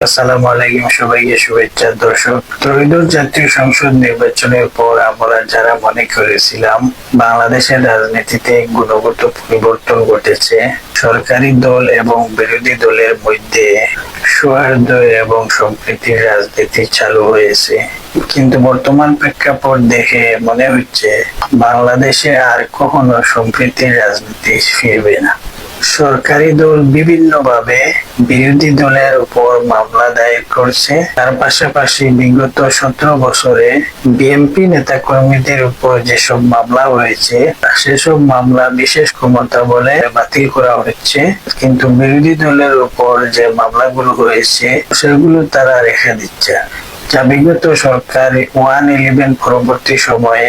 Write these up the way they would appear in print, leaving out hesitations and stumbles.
আসসালামু আলাইকুম, সবাইকে শুভেচ্ছা। দর্শক, ত্রয়োদশ জাতীয় সংসদ নির্বাচনের পর আমরা যারা মনে করেছিলাম বাংলাদেশের রাজনীতিতে গুণগত পরিবর্তন ঘটেছে, সরকারি দল এবং বিরোধী দলের মধ্যে সৌহার্দ্য এবং সম্প্রীতির রাজনীতি চালু হয়েছে, কিন্তু বর্তমান প্রেক্ষাপট দেখে মনে হচ্ছে বাংলাদেশে আর কখনো সম্প্রীতির রাজনীতি ফিরবে না। সরকারি দল বিভিন্নভাবে বিরোধী দলের উপর মামলা দায়ের করছে। তার পাশাপাশি বিগত 17 বছরে বিএনপি নেতাকর্মীদের উপর যেসব মামলা হয়েছে সেসব মামলা বিশেষ ক্ষমতা বলে বাতিল করা হচ্ছে, কিন্তু বিরোধী দলের উপর যে মামলাগুলো হয়েছে সেগুলো তারা রেখে দিচ্ছে, যা বিগত সরকার 111 পরবর্তী সময়ে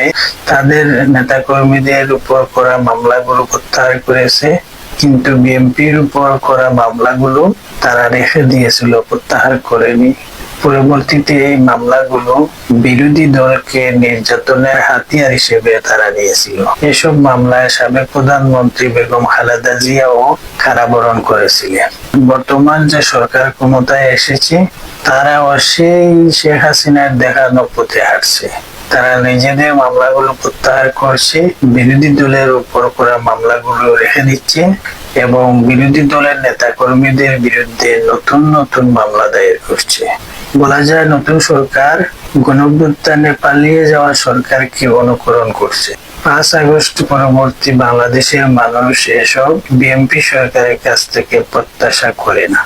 তাদের নেতাকর্মীদের উপর করা মামলাগুলো প্রত্যাহার করেছে, কিন্তু বিএনপির উপর করা মামলাগুলো তারা রেখে দিয়েছিল, প্রত্যাহার করেনি। পরবর্তীতে এই মামলাগুলো বিরোধী দলকে নির্যাতনের হাতিয়ার হিসেবে তারা নিয়েছিল। এসব মামলায় সাবেক প্রধানমন্ত্রী বেগম খালেদা জিয়াও কারাবরণ করেছিলেন। বর্তমান যে সরকার ক্ষমতায় এসেছে তারাও সেই শেখ হাসিনার দেখানো পথে হাঁটছে। তারা নিজেদের মামলাগুলো প্রত্যাহার করছে, বিরোধী দলের উপর করা মামলাগুলো রেখে দিচ্ছে এবং বিরোধী দলের নেতা কর্মীদের বিরুদ্ধে নতুন নতুন মামলা দায়ের করছে। বলা যায় নতুন সরকার গণঅভ্যুত্থানে পালিয়ে যাওয়া সরকারকে অনুকরণ করছে। 5 আগস্ট পরবর্তী বাংলাদেশের মানুষ এসব বিএনপি সরকারের কাছ থেকে প্রত্যাশা করে না।